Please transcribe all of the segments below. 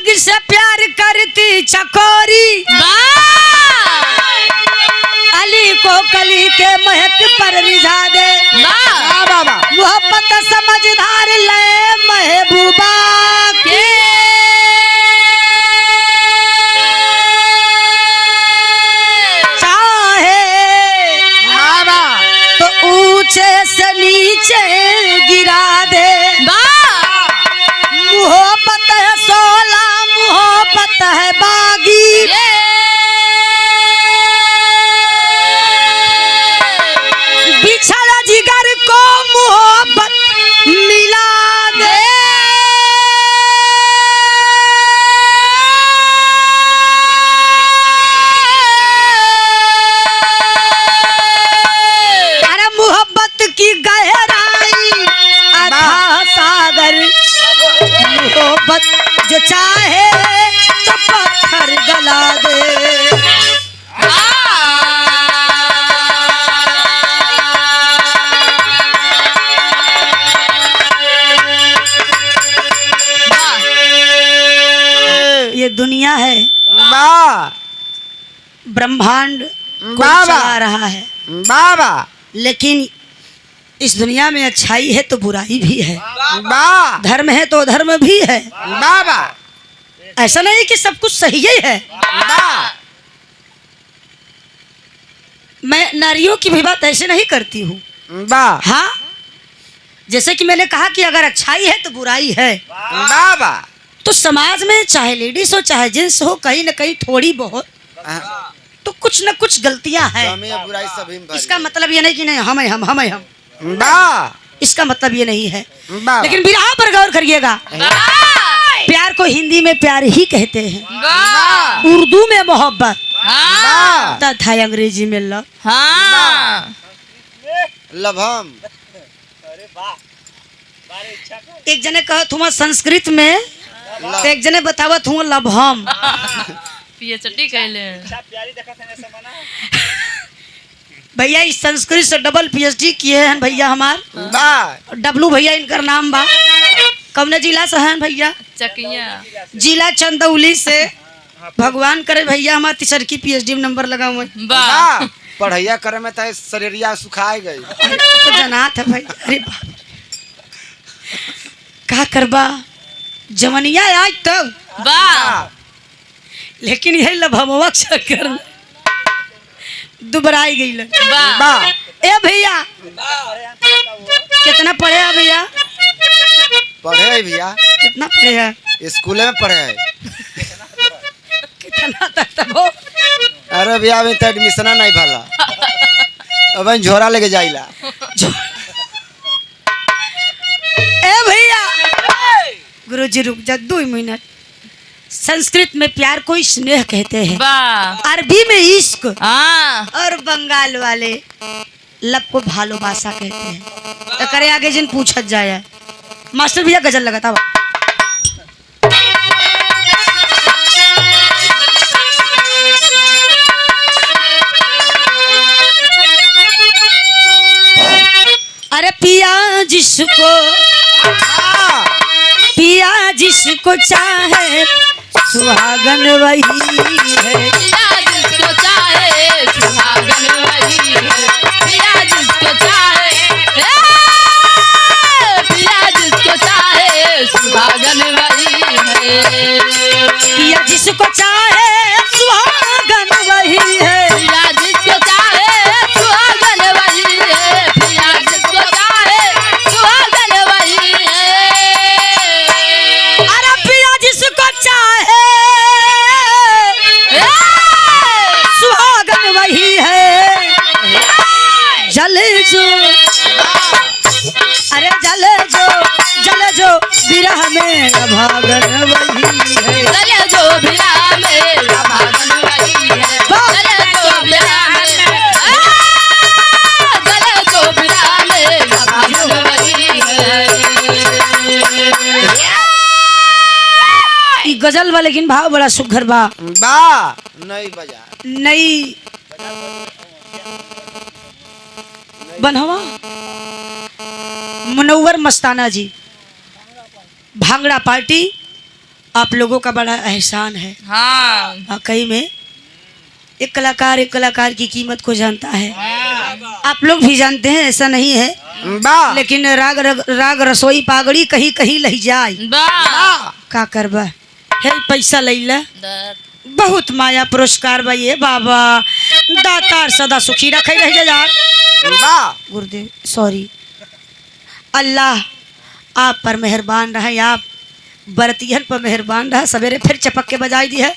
बाग से प्यार करती चकोरी, अली को कली के महक पर रिझा दे। मोहब्बत समझदार ले महबूबा के, चाहे तो ऊंचे से नीचे गिरा दे। मोहब्बत है सोला, मोहब्बत है बागी, बिछड़ा जिगर को मोहब्बत मिला दे। अरे मोहब्बत की गहराई अथाह सागर, मोहब्बत जो चाहे तो पत्थर गला दे। ये दुनिया है, ब्रह्मांड को चला रहा है बाबा, लेकिन इस दुनिया में अच्छाई है तो बुराई भी है, धर्म है तो धर्म भी है बाबा। ऐसा नहीं कि सब कुछ सही ही है। मैं नारियों की भी बात ऐसे नहीं करती हूँ। हाँ, जैसे कि मैंने कहा कि अगर अच्छाई है तो बुराई है बाबा। तो समाज में चाहे लेडीज हो चाहे जेंट्स हो, कहीं न कहीं थोड़ी बहुत तो कुछ न कुछ गलतियां हैं। बुराई सभी में इसका मतलब ये नहीं कि नहीं हम इसका मतलब ये नहीं है। लेकिन बिरहा पर गौर करिएगा, प्यार को हिंदी में प्यार ही कहते हैं, उर्दू में मोहब्बत तथा अंग्रेजी में लव। लभम। एक जने कहत हुआ संस्कृत में, तो एक जने बतावत हुआ लभम। पीएचडी कैले भैया इस संस्कृत से डबल पीएचडी किए हैं भैया हमार डब्लू भैया, इनका नाम बा। कौन जिला से हैं भैया? चकिया जिला चंदौली से। भगवान करे भैया हमार तीसर की पीएचडी में नंबर लगा हुआ। पढ़ैया करे में तो शरीरिया सुखाए गई तो जनात है भाई। अरे बाप, का करबा जवनिया आज तब लेकिन यही लभमवा चक्कर में दुबराई गई। ए भैया कितना पढ़े है भैया? पढ़े है भैया। कितना पढ़े है? स्कूल में पढ़े है। कितना तक हो? अरे भैया अभी तो एडमिशन नहीं भला, अब झोरा लेके जाइला। ए भैया गुरुजी रुक जा 2 मिनट। संस्कृत में प्यार को स्नेह कहते हैं, अरबी में इश्क, और बंगाल वाले लब को भालोबासा कहते हैं। तो करे आगे जिन पूछत जाए। मास्टर भैया गजल लगाता हुआ। अरे पिया जिसको चाहे सुहागन वही है, पिया जिसको चाहे सुहागन वही है, पिया जिसको चाहे, पिया जिसको चाहे सुहागन वही है, पिया जिसको चाहे सुहागन वही है, पिया जिसको चाहे सुहागन वही है, पिया जिसको चाहे सुहागन वही है। अरे पिया जिसको चाहे सुहागन वही है, जल जो, अरे जल जो विरह में भागन वही है, चले जो बिना मेरा भागन वही है, चले जो बिना चले जो बिना मेरा भागन वही है। ई गजल बा लेकिन भाव बड़ा सुघर बा। नहीं बजा नई बनवा मुनव्वर मस्ताना जी, भांगड़ा पार्टी आप लोगों का बड़ा एहसान है। हाँ वाकई में एक कलाकार की कीमत को जानता है। आप लोग भी जानते हैं, ऐसा नहीं है, वाह लेकिन राग रसोई पागड़ी कहीं कहीं लही जाए। का करबा है पैसा लैला बहुत माया पुरस्कार बा ये बाबा, दातार सदा सुखी रखे रह यार। वाह गुरुदेव सॉरी, अल्लाह आप पर मेहरबान रहे, आप बरतियन पर मेहरबान रहा। सवेरे फिर चपक के बजाई दी है,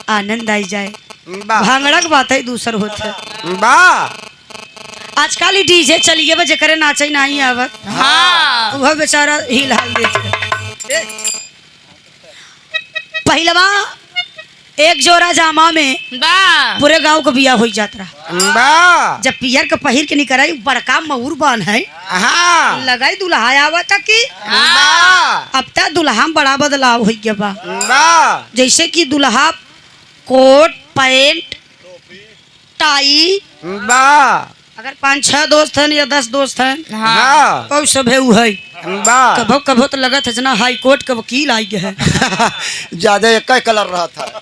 आनंद आई जाए। वाह भांगड़ा के बात है दूसर होते। वाह आजकल ही डीजे चलिए बजे करे नाचे नहीं आवत। हाँ वह बेचारा हिल हाल देते। पहलवा एक जोरा जामा में वाह पूरे गांव को बिया हो जात रहा। वाह जब पियर के पहिर के निकराई बड़का मऊर बान है, हाँ लगाई दुल्हा आवत की। वाह अब तक दुल्हा में बड़ा बदलाव हो गया बा। वाह जैसे कि दुल्हा कोट पैंट टाई, वाह अगर 5-6 दोस्त हैं या 10 दोस्त हैं हाँ और सब है वो है। वाह कभो कभो तो लगत है जना हाई कोर्ट का वकील आई गए है। ज्यादा एक ही कलर रहा था।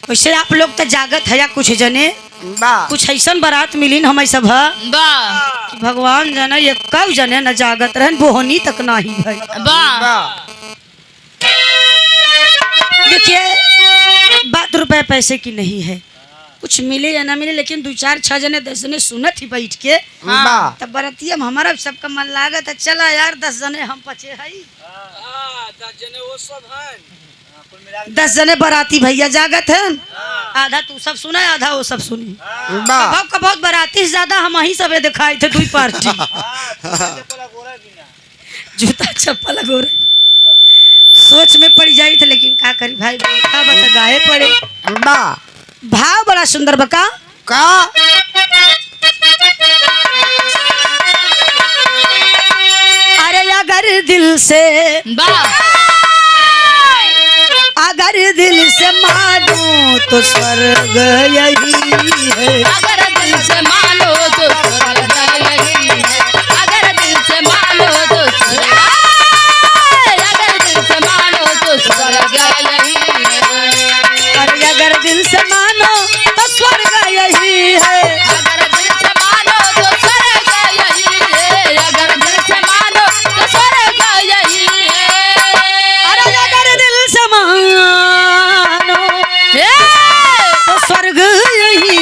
वैसे आप लोग तो जागत है या कुछ जने वाह कुछ ऐसा बारात मिली न हमें सब है वाह कि भगवान जाने ये कब जने न जागत रहन बोहनी तक नहीं भाई। वाह वाह देखिए बात रुपए पैसे की नहीं है, कुछ मिले या ना मिले, लेकिन 2-4-6 जने 10 जने सुनत ही बैठ के वाह तब बरतिया में हमारा सबका मन लागत है। चला यार 10 जने हम पचे है, 10 जने बराती भैया जागत है। आधा तू सब सुना आधा वो सब सुनी। वाह कब बहुत बराती से ज्यादा हम ही सबे दिखाए थे 2 पार्टी। जूता चप्पल गोरे सोच में पड़ जाई थे, लेकिन का करी भाई, बैठा बता गाए पड़े। वाह भाव बड़ा सुंदर बका। का अरे अगर दिल से वाह अगर दिल से मानो तो स्वर्ग यही है। अगर दिल से मानो तो स्वर्ग यही है। अगर दिल से मानो तो अगर दिल से मानो तो स्वर्ग यही है। अरे अगर दिल से मानो तो स्वर्ग यही है। अगर दिल से मानो तो स्वर्ग यही है। अगर दिल से मानो तो स्वर्ग यही है। अरे अगर दिल से मानो तो स्वर्ग यही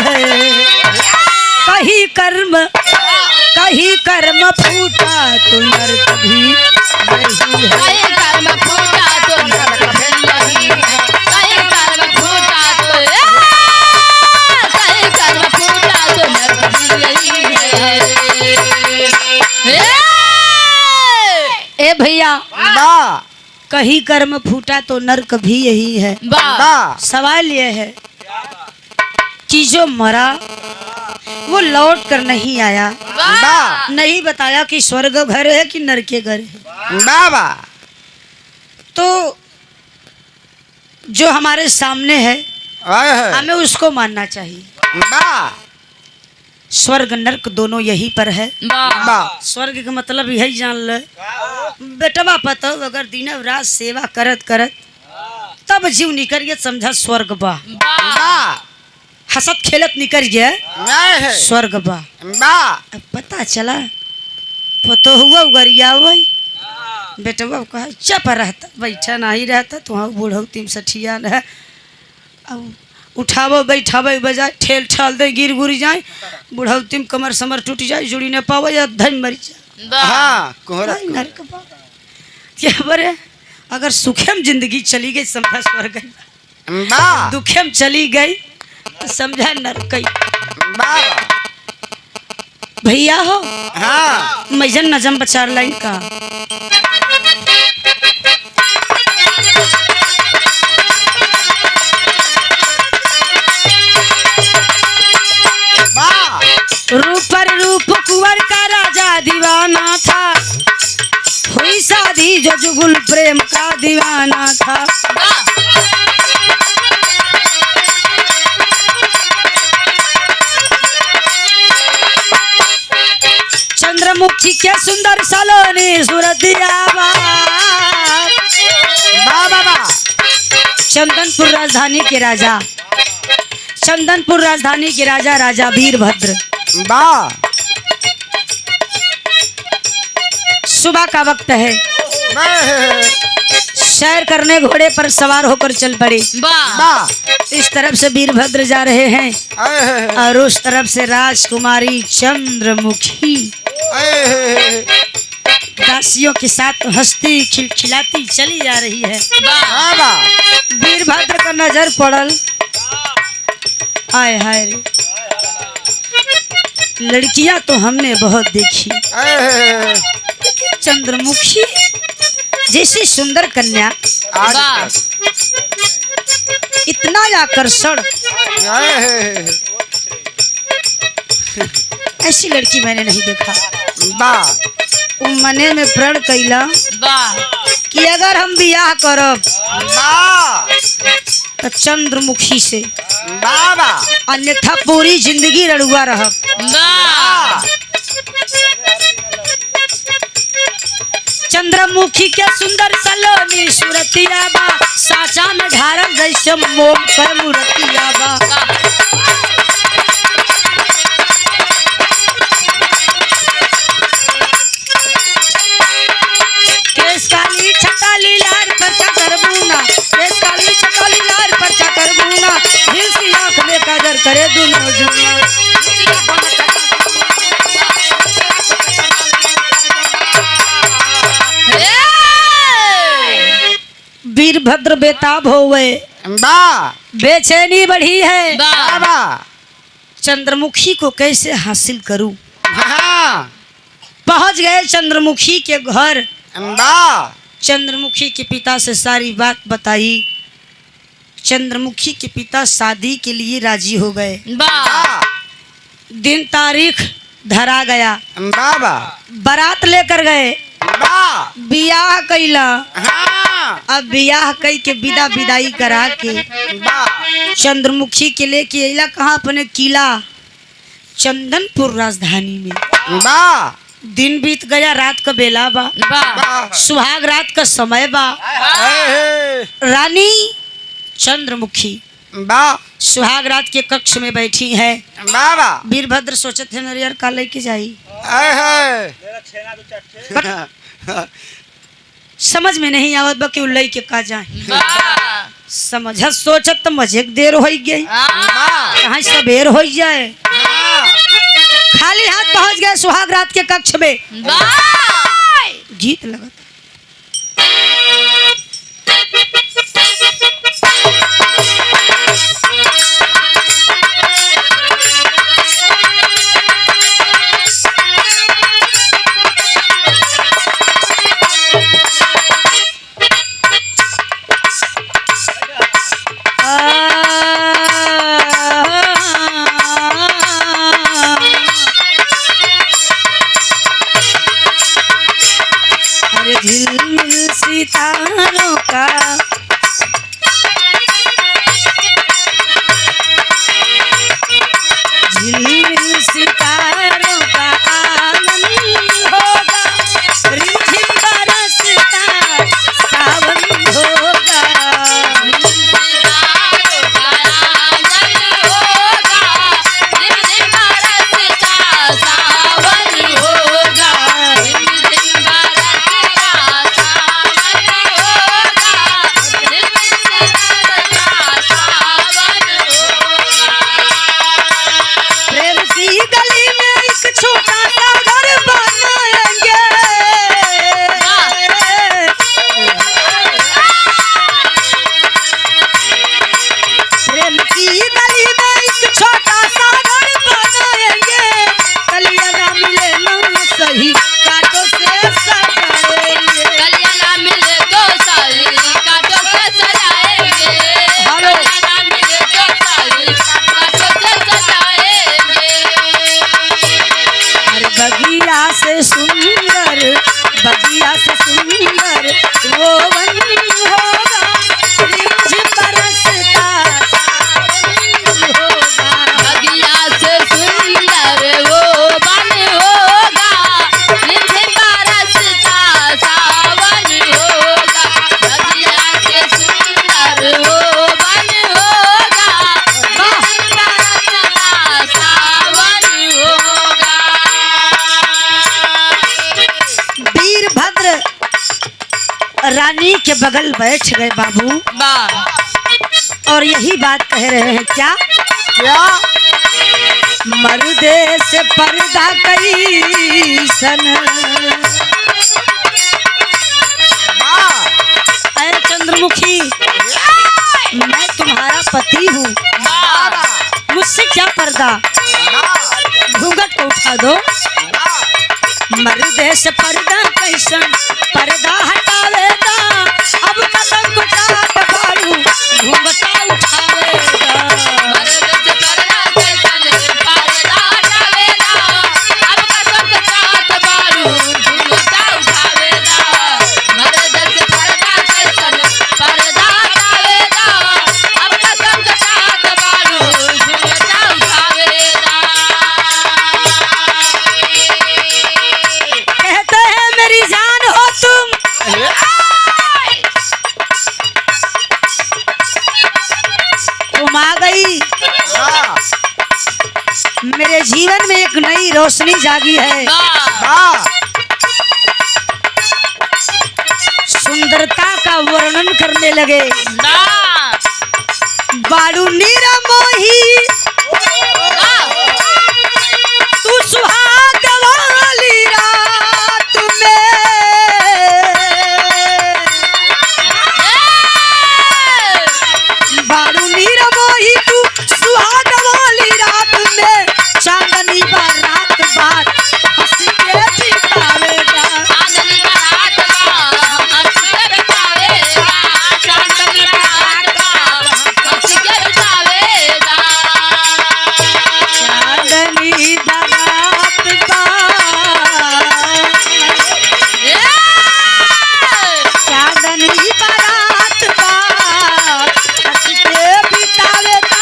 है। कहीं कर्म फूटा तो नरक भी यही है। कहीं कर्म फूटा तो नरक भी यही है। कहीं कर्म फूटा तो कहीं कर्म फूटा तो नरक भी यही है। ए भैया वाह कहीं कर्म फूटा तो नरक भी यही है। वाह वाह सवाल यह है कि जो मरा वो लौट कर नहीं आया, वाह नहीं बताया कि स्वर्ग घर है कि नरके घर है। वाह वाह तो जो हमारे सामने है आए है हमें उसको मानना चाहिए। वाह स्वर्ग नरक दोनों यहीं पर है। वाह वाह स्वर्ग का मतलब यही जान ले बेटवा पतो अगर दिन रात सेवा करत करत तब जीव निकल गया, समझा स्वर्ग बा। वाह हंसत खेलत निकल गया आए है स्वर्ग बा। वाह अब पता चला पतो हुआ उगरिया वही बेटवा कहा चप रहता बैठा नहीं रहता तो वहाँ बूढ़ऊ 360 है। अब उठावो बैठावे बजाय ठेल ठाल दे गिर गुर जाए, बूढ़ऊ तिम कमर समर टूट जाए, जुड़ी न पावे या धन मर जाए। हाँ कोहरा भाई नरक बा। क्या बरे अगर सुखेम जिंदगी चली गई समझा स्वर्ग गई, वाह दुखेम चली गई तो समझा नरक गई। वाह भैया हो हाँ मैजन नजम बचार लाइन का वाह रूप पर रूप कुंवर का राजा दीवाना था, हुई शादी जो जुगुल प्रेम का दीवाना था। चंद्रमुखी के सुंदर सलोनी सूरतिया बाबा चंदनपुर राजधानी के राजा, चंदनपुर राजधानी के राजा राजा वीरभद्र। बा सुबह का वक्त है, सैर करने घोड़े पर सवार होकर चल पड़े। बा इस तरफ से वीरभद्र जा रहे हैं और उस तरफ से राजकुमारी चंद्रमुखी दासियों के साथ हंसती खिलखिलाती चली जा रही है। बाबा वीरभद्र का नजर पड़ल, आय हाय रे, लड़कियां तो हमने बहुत देखी, चंद्रमुखी जैसी सुंदर कन्या, इतना आकर्षण, ऐसी लड़की मैंने नहीं देखा। बा मने में प्रण कैला कि अगर हम बियाह करब तो चंद्रमुखी से, बाबा अन्यथा पूरी जिंदगी रड़ुआ रहब। चंद्रमुखी के सुंदर सलोनी सूरतिया बा, साचा में ढारल जैसे मोम कर मूर्तिया बा। केस काली छटाली लार पर चकर बुना, केस काली छटाली लार पर चकर बुना, दिल की आंख में काजर करे दोनों जुना। वीरभद्र बेताब हो गए, बेचैनी बढ़ी है, बाबा चंद्रमुखी को कैसे हासिल करूं। पहुंच गए चंद्रमुखी के घर, चंद्रमुखी के पिता से सारी बात बताई। चंद्रमुखी के पिता शादी के लिए राजी हो गए। दिन तारीख धरा गया, बाबा बारात लेकर गए, बियाह कैला। अब बियाह कई के विदा विदाई करा के चंद्रमुखी के लेके अला कहाँ, अपने किला चंदनपुर राजधानी में। दिन बीत गया, रात का बेला बा, सुहाग रात का समय बा। रानी चंद्रमुखी सुहाग रात के कक्ष में बैठी है। वीरभद्र सोचते हैं यार का लेके जाई, समझ में नहीं आवत बा कि उल्लई के का जाए। समझ सोचत तो मजे देर हो गई, कहाँ सबेर हो जाए। खाली हाथ पहुंच गए सुहाग रात के कक्ष में। गीत लगा झिलमिल सितारों का झिलमिल सितारों का आनंद होगा, रिमझिम बरसता सावन होगा। बगिया से सुंदर वो वन होगा, रिमझिम बरसता सावन होगा। बगिया से सुंदर वो वन होगा, रानी के बगल बैठ गए बाबू और यही बात कह रहे हैं क्या क्या मर्दे से पर्दा कैसन अरे चंद्रमुखी मैं तुम्हारा पति हूँ मुझसे क्या पर्दा घूंघट को उठा दो मर्दे से पर्दा कैसन पर्दा हटावेगा अब कसम को चाट बारू घूंघटा उठावेगा मेरे जीवन में एक नई रोशनी जागी है सुंदरता का वर्णन करने लगे बारू नीरा मोही तू सुहाग वाली रात में बारू नीरा मोही तू सुहाग वाली रात में चांदनी बारात बात हंस के बितावेगा चांदनी बारात बात हंस के बितावेगा चांदनी बारात बात हंस के बितावेगा चांदनी बारात बात चांदनी बारात बात हंस के बितावेगा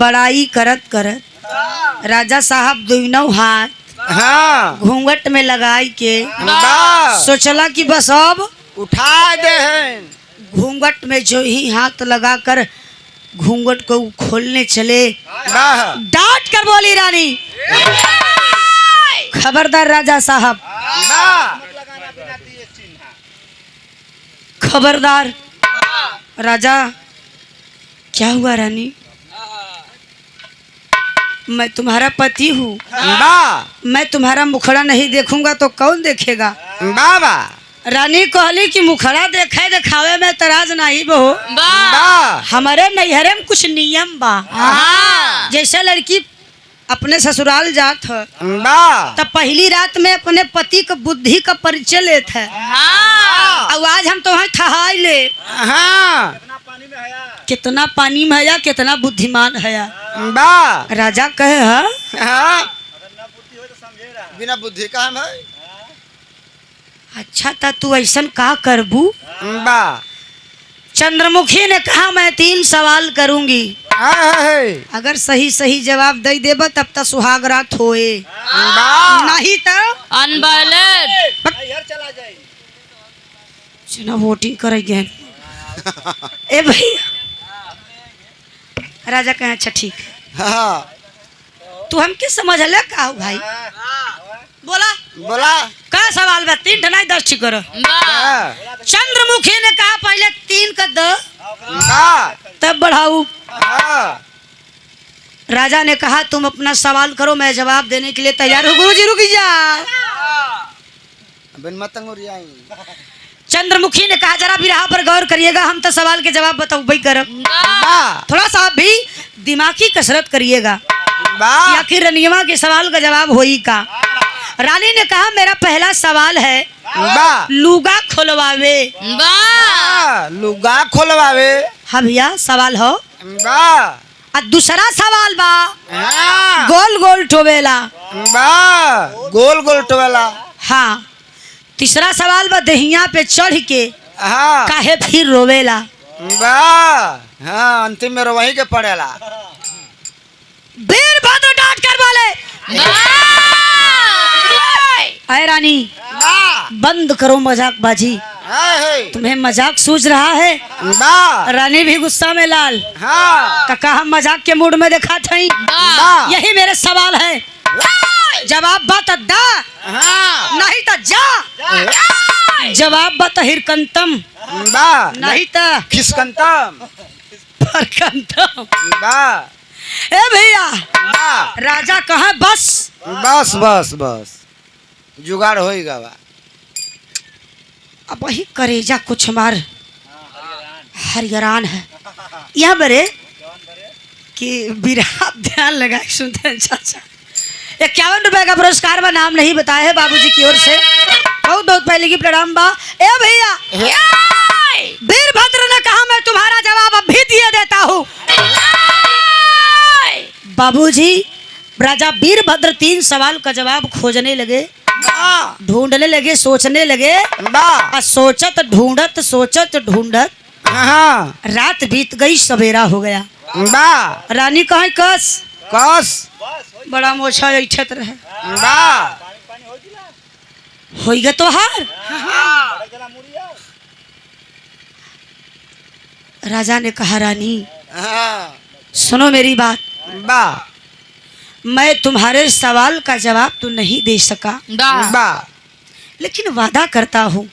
बड़ाई करत करत राजा साहब दोनों हाथ घूंघट में लगाई के सोचला कि बस अब उठा दे हैं घूंघट में जो ही हाथ लगाकर घूंघट को खोलने चले डांट कर बोली रानी खबरदार राजा साहब खबरदार राजा क्या हुआ रानी मैं तुम्हारा पति हूँ मैं तुम्हारा मुखड़ा नहीं देखूंगा तो कौन देखेगा बाबा रानी कहली कि मुखड़ा देखे दिखावे में तराज नहीं बहो हमारे नैहरे में कुछ नियम बा जैसे लड़की अपने ससुराल जात है तब पहली रात में अपने पति का बुद्धि का परिचय लेते है और आज हम तुम्हें ठहाई ले कितना पानी में है कितना बुद्धिमान है राजा कहे बिना बुद्धि का हम है अच्छा था तू ऐसा का करबू चंद्रमुखी ने कहा मैं 3 सवाल करूंगी अगर सही सही जवाब दे देबा तब तक सुहाग रात होए नहीं तो चलो वोटिंग करेंगे ए भैया राजा कहे अच्छा ठीक तू हमके समझ ले का हो भाई बोला का सवाल बा 3 नहीं 10 ठीक करो चंद्रमुखी ने कहा पहले 3 का दो तब बढ़ाऊ राजा ने कहा तुम अपना सवाल करो मैं जवाब देने के लिए तैयार हूँ गुरुजी रुक जा चंद्रमुखी ने कहा जरा भी रहा पर गौर करिएगा हम तो सवाल के जवाब बताओ भाई कर थोड़ा सा भी दिमागी कसरत करिएगा आखिर रनियमा के सवाल का जवाब होई का रानी ने कहा मेरा पहला सवाल है लुगा खोलवावे लुगा खोलवावे हाँ भैया सवाल हो और दूसरा सवाल बा गोल गोल टोवेला गोल गोल टोवेला हाँ तीसरा सवाल बा दहिया पे चढ़ के हाँ काहे फिर रोवेला। वाह हाँ अंतिम में वही के पड़ेला। वीरभद्र डांट कर बोले अरे रानी वाह बंद करो मजाक बाजी, है तुम्हें मजाक सूझ रहा है। वाह रानी भी गुस्सा में लाल हाँ काका हम मजाक के मूड में देखा थी। वाह यही मेरे सवाल है, जवाब बत दा हाँ नहीं तो जा, जवाब बत हिरकंतम वाह नहीं तो खिसकंतम फरकंतम। वाह ए भैया वाह राजा कहा बस बस बस बस जुगाड़ होएगा बा। अब वही करेजा कुछ मार हरियाण है यह बरे कि बिरहा ध्यान लगाए सुनते हैं चाचा। 51 रुपए का पुरस्कार बा, नाम नहीं बताया है बाबूजी की ओर से, बहुत बहुत पहले की प्रणाम बा। ए भैया वीरभद्र ने कहा मैं तुम्हारा जवाब अब भी दिए देता हूँ। बाबूजी राजा वीरभद्र 3 सवाल का जवाब खोजने लगे, ढूंढने लगे, सोचने लगे, वाह सोचत ढूंढत हाँ रात बीत गई, सवेरा हो गया। वाह रानी कहे कस कस बड़ा मोछा ऐठत रहे वाह होइगा तो हार। राजा ने कहा रानी हाँ सुनो मेरी बात, वाह मैं तुम्हारे सवाल का जवाब तो नहीं दे सका, वाह लेकिन वादा करता हूँ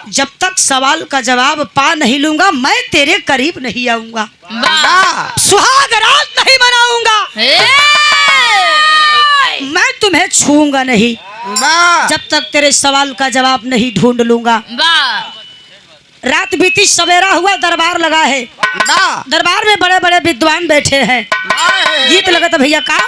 जब तक सवाल का जवाब पा नहीं लूंगा मैं तेरे करीब नहीं आऊंगा, वाह सुहाग रात नहीं बनाऊंगा, मैं तुम्हें छूऊंगा नहीं वाह जब तक तेरे सवाल का जवाब नहीं ढूंढ लूंगा। रात बीती सवेरा हुआ, दरबार लगा है, वाह दरबार में बड़े बड़े विद्वान बैठे हैं। गीत लगा था भैया का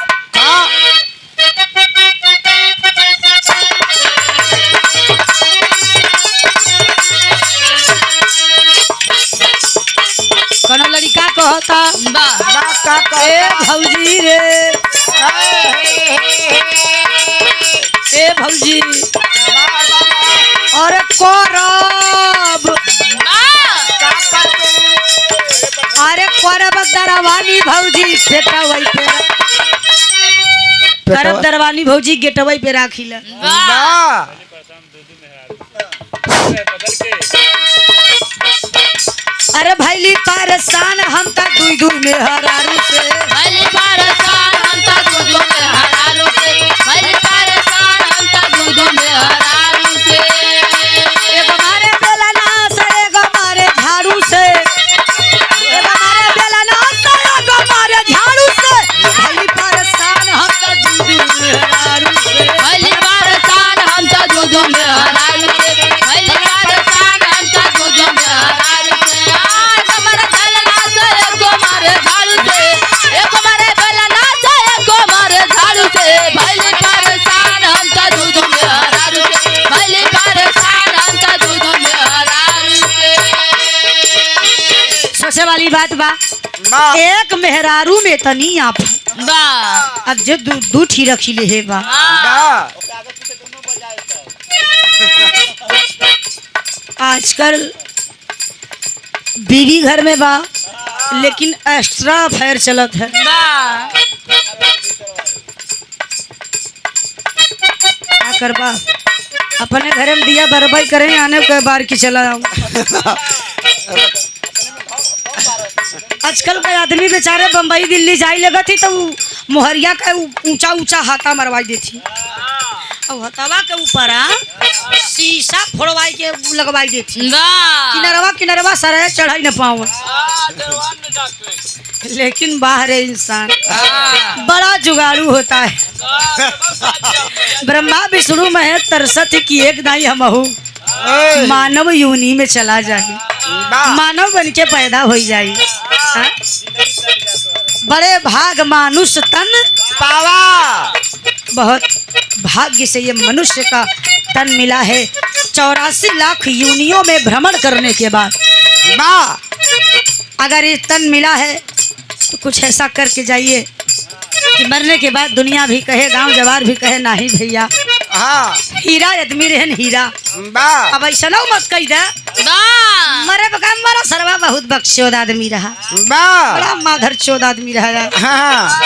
कौन लड़का कहता ए भौजी रे ए भौजी अरे करब अरे करब दरवानी भौजी गेटवई पे करब दरवानी भौजी गेटवई पे राखिला। वाह अरे भैली परेशान हम त दुई दुई में हरारू से, एगो मारे बेलना से एगो मारे झाड़ू से, एगो मारे बेलना से एगो मारे झाड़ू से, भैली परेशान हम त दुई दुई में हरारू से। सोचे वाली बात बा, वाह एक मेहरारू में तनी आप अब जो दू ठी रखी ले है बा। वाह आजकल बीवी घर में बा लेकिन एक्स्ट्रा अफेयर चलत है। क्या करबा अपने घर में दिया बर्बाद करें आने के बार की चला जाऊं। आजकल का आदमी बेचारे बम्बई दिल्ली जाई लगा थी तो मोहरिया का ऊंचा ऊंचा हाथा मरवाई देती और हथवा के ऊपर शीशा फोड़वाई के लगवाई देती, किनरवा किनरवा सर चढ़ाई न पाओ। लेकिन बाहर इंसान बड़ा जुगाड़ू होता है। ब्रह्मा विष्णु महेश तरसत की एक दाई हमहू मानव योनि में चला जाए, मानव बन के पैदा हो जाए। बड़े भाग मानुष तन पावा, बहुत भाग्य से ये मनुष्य का तन मिला है। 84 लाख योनियों में भ्रमण करने के बाद अगर ये तन मिला है तो कुछ ऐसा करके जाइए कि मरने के बाद दुनिया भी कहे, गांव जवार भी कहे, नहीं भैया हाँ हीरा आदमी रहन हीरा। बा अब ऐसा ना मत कही दे, मरे बगाम वाला सरवा बहुत बख्शोद आदमी रहा, बा बड़ा माधर चोद आदमी रहा। हाँ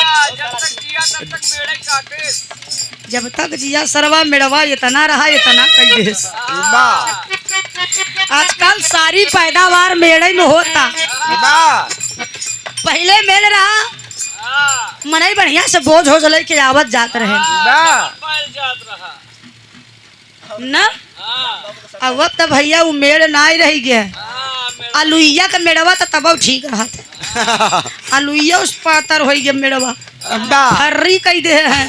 जब तक जिया सरवा मेड़वा इतना रहा इतना कई देश। बा आजकल सारी पैदावार मेड़े में होता, बा पहले मेल रहा मनई बढ़िया से बोझ हो जले के आवत जात रहे बा न। अब तो भैया वो मेड़ ना ही रही गया, आलुइया का मेड़वा तो तब ठीक रहा था, आलुइया उस पातर हो गया मेड़वा बा हर्री कई दे हैं,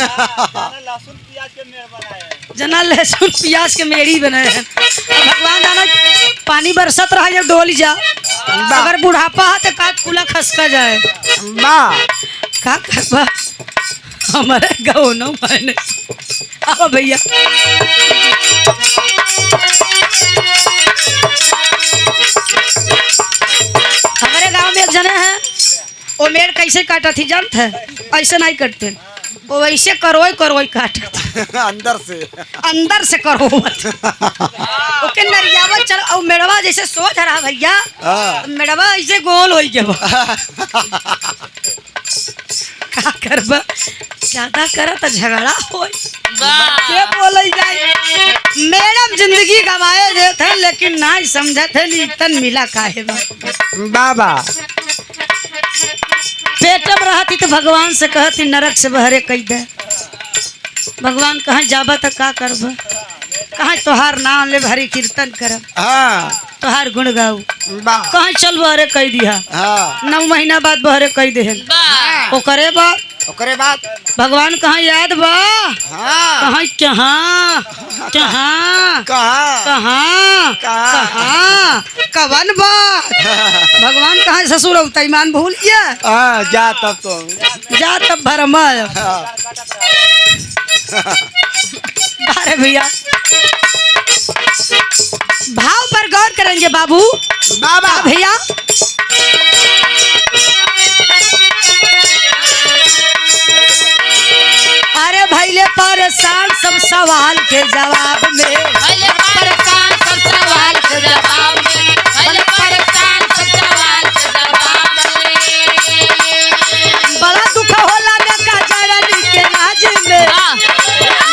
जना लहसुन प्याज के मेड़ी बने हैं। भगवान जाना पानी बरसत रहा जब डोल जा, अगर बुढ़ापा है तो काट खुला खसका जाए, बा का करबा हमारे गाँव न मैंने। आओ भैया हमारे गांव में एक जने हैं, वो मेड़ कैसे काटा थी जानते हैं? ऐसे नहीं काटते, वो वैसे करोई करोई काटा अंदर से करो ओके नरियावा चल और मेड़वा जैसे सोच रहा भैया, मेड़वा ऐसे गोल हो गया। का करबा ज्यादा करा तो झगड़ा हो के बोले जाए। मैडम जिंदगी गवाए देते हैं लेकिन ना समझते हैं नीतन मिला काहे बाबा पेटम रहती तो भगवान से कहती नरक से बहरे कही दे। भगवान कहाँ जाबा तो का करबा, कहाँ तोहार नाम ले भरी कीर्तन करब, तोहार गुण गाऊ, कहाँ चल बहरे कह दिया। 9 महीना बाद बहरे कह दे ओकरे बाद भगवान कहाँ याद बा, कहाँ कहाँ कहाँ कहाँ कहाँ कवन बात। भगवान कहाँ ससुर अवता ईमान भूल गया, जा तब भरमल। अरे भैया भाव पर गौर करेंगे बाबू बाबा भैया। अरे भैले परेशान सब सवाल के जवाब में, भले परेशान सब सवाल के जवाब में, भले परेशान सब सवाल के जवाब में। बड़ा दुख होला देखा चरनी के राज में,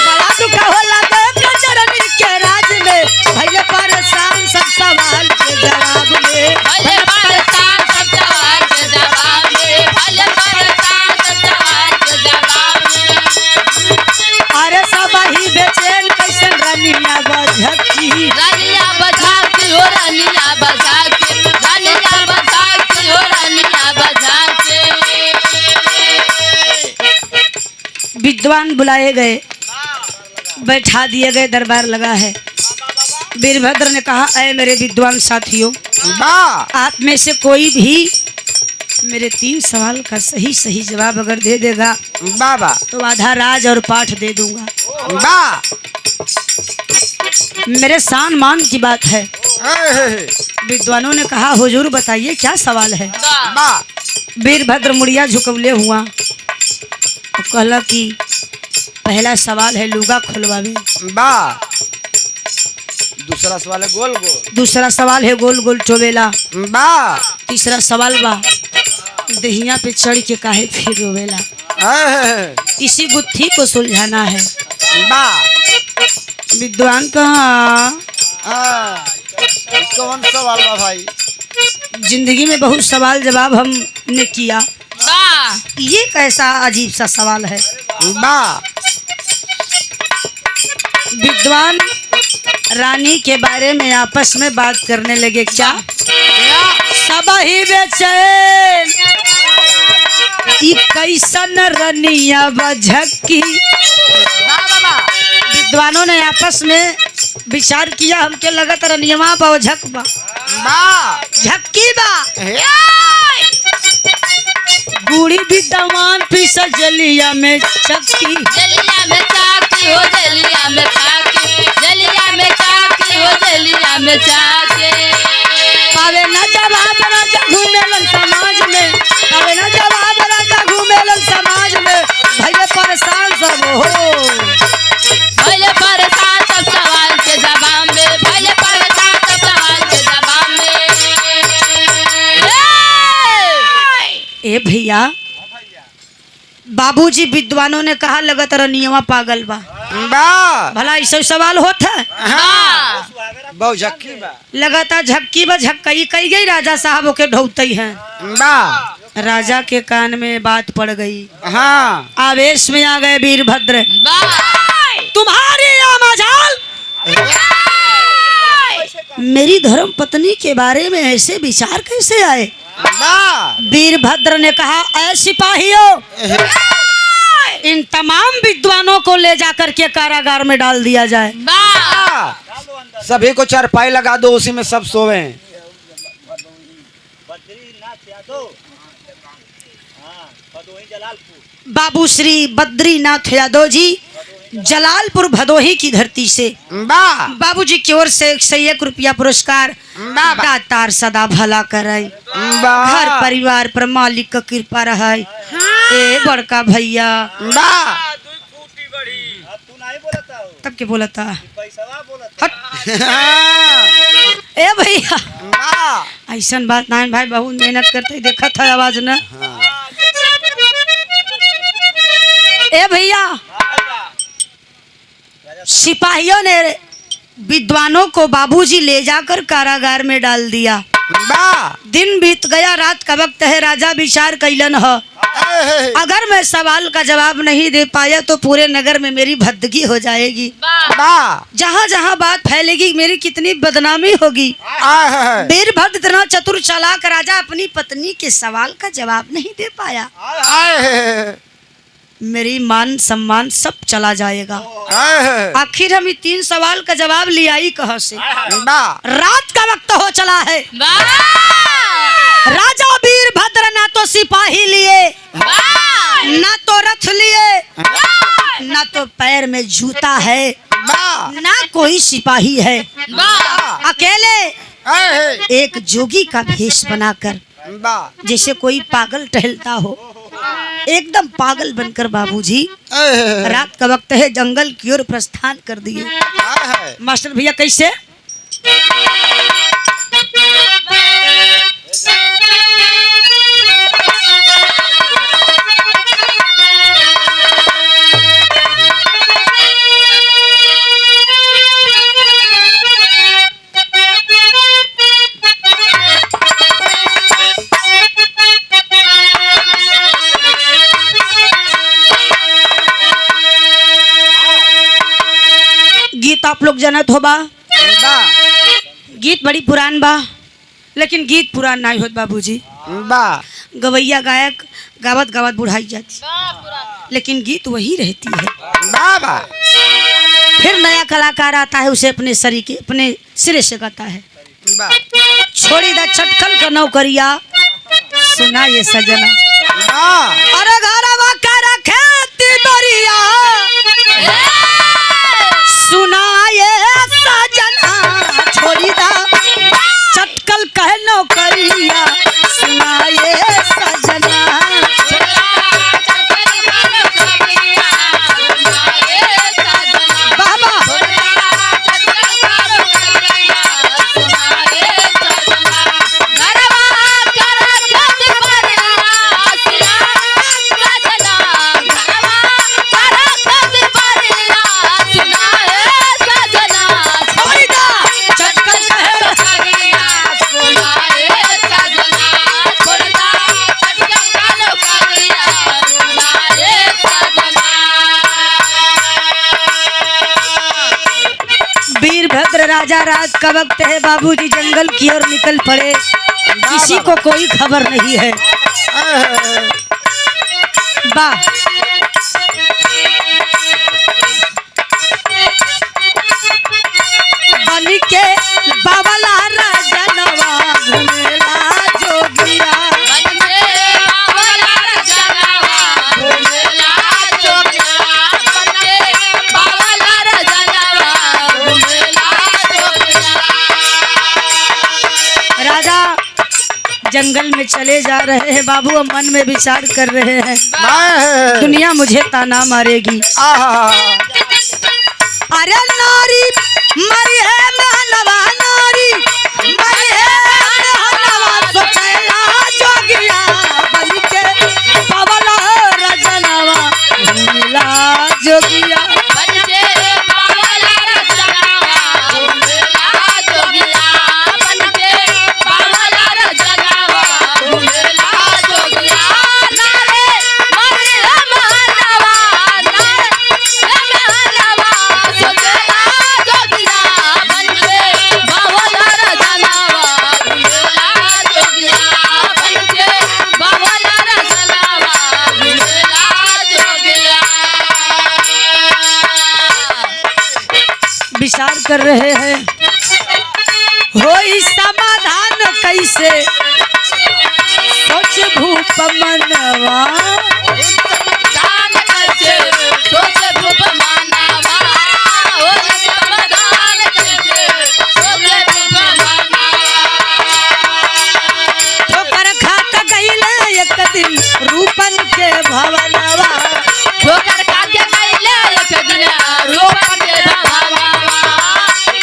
बड़ा दुख होला देखा चरनी के राज में, भैले परेशान सब सवाल के जवाब में, भले परेशान सब सवाल के जवाब में, भले परेशान सब सवाल के जवाब में। अरे सब ही बेचैन कैसे रनिया बझकी, रानिया बजा के हो रानिया बजा के, रानिया बजा के हो रानिया बजा के। विद्वान बुलाए गए, बैठा दिए गए, दरबार लगा है। वीरभद्र ने कहा ऐ मेरे विद्वान साथियों, आप में से कोई भी मेरे 3 सवाल का सही सही जवाब अगर दे देगा बाबा तो आधा राज और पाठ दे दूंगा। बा मेरे सान मान की बात है। विद्वानों ने कहा हुजूर बताइए क्या सवाल है। बा वीरभद्र मुड़िया झुकवले हुआ और कहला कि पहला सवाल है लुगा खुलवावे, बा दूसरा सवाल है गोल गोल, दूसरा सवाल है गोल गोल चोवेला, बा तीसरा सवाल बा दहिया पे चढ़ के काहे फिर रोवेला। इसी गुत्थी को सुलझाना है। बा विद्वान कहाँ कौन सवाल बा भाई? जिंदगी में बहुत सवाल जवाब हमने किया, ये कैसा अजीब सा सवाल है। बा विद्वान रानी के बारे में आपस में बात करने लगे। क्या सब ही बेचैन ई कैसन रनिया बझकी। विद्वानों ने आपस में विचार किया, हमके लगत रनियवा बा झक बा झक्की बा बूढ़ी विद्वान पीस जलिया में चक्की, जलिया में चाकी हो जलिया में चाकी, जलिया में चाकी हो जलिया में चाकी। पावे न जवाब राजा घूमेलन समाज में, पावे न जवाब राजा घूमेलन समाज में, भैया परेशान सब हो भले पर भैया बाबूजी विद्वानों ने कहा लगत रनियवा पागल बा बा भला ऐसा सवाल होता है बहु झक्की बा लगातार झक्की बा झक्कई कई गई राजा साहब के ढौतई हैं बा राजा के कान में बात पड़ गई हाँ आवेश में आ गए वीरभद्र तुम्हारी आमाजाल मेरी धर्म पत्नी के बारे में ऐसे विचार कैसे आए बा वीरभद्र ने कहा ऐ सिपाहियों इन तमाम विद्वानों को ले जाकर के कारागार में डाल दिया जाए सभी को चारपाई लगा दो उसी में सब सोवे बाबू श्री बद्रीनाथ यादव जी जलालपुर भदोही की धरती से बाबूजी की ओर से 101 रुपया पुरस्कार दातार सदा भला करे घर परिवार पर मालिक का कृपा रहे ए बड़का भैया तब के बोला था ए भैया ऐसा बात ना भाई बहुत मेहनत करते देखा था आवाज न ए भैया सिपाहियों ने विद्वानों को बाबूजी ले जाकर कारागार में डाल दिया दिन बीत गया रात का वक्त है राजा विचार कैलन है अगर मैं सवाल का जवाब नहीं दे पाया तो पूरे नगर में मेरी भद्दगी हो जाएगी जहाँ जहाँ बात फैलेगी मेरी कितनी बदनामी होगी वीरभद्र इतना चतुर चालाक राजा अपनी पत्नी के सवाल का जवाब नहीं दे पाया मेरी मान सम्मान सब चला जाएगा आखिर हम 3 सवाल का जवाब लिया ही कहाँ से रात का वक्त हो चला है राजा वीरभद्र ना तो सिपाही लिए ना तो रथ लिए ना तो पैर में जूता है ना कोई सिपाही है अकेले एक जोगी का भेष बनाकर जैसे कोई पागल टहलता हो एकदम पागल बनकर बाबूजी रात का वक्त है जंगल की ओर प्रस्थान कर दिए मास्टर भैया कैसे गीत आप लोग जानत हो बा गीत बड़ी पुरान बा लेकिन गीत पुरान नहीं होत बाबूजी गवैया गायक गावत गावत बुढ़ाई जाती लेकिन गीत वही रहती है फिर नया कलाकार आता है उसे अपने सरीके अपने सिरे से गाता है छोड़ी दा चटकल का नौकरिया सुना ये सजना अरे घरवा का रखे बरिया सुनाए सजना छोड़ी दा चटकल कह नौकरिया सुनाए सजना बाबा वीरभद्र राजा रात का वक्त है बाबूजी जंगल की ओर निकल पड़े किसी को कोई खबर नहीं है वाह बन के बाबला राजनवा घुमेला जोगिया राजा जंगल में चले जा रहे हैं बाबू अब मन में विचार कर रहे हैं दुनिया मुझे ताना मारेगी अरे नारी मरी है मानवा नारी मरी है मानवा सोचेला जोगिया बन के जोगिया बनके बावला रजनावा घूमेला जोगिया बनके बावला रजनावा घूमेला जोगिया नारे मरे महलवा नारे महलवा सोचला जोगिया बनके बावला रजनावा घूमेला जोगिया बनके बावला रजनावा घूमेला जोगिया। विचार कर रहे हैं हो इस समाधान कैसे सोच भूप मनवा दान करके सोच भूप मानवा ओ समाधान करके सोच भूप मानवा ठोकर खात गईले एक दिन रूपन के भवनवा ठोकर खाके गईले एक दिन रूपन के भवनवा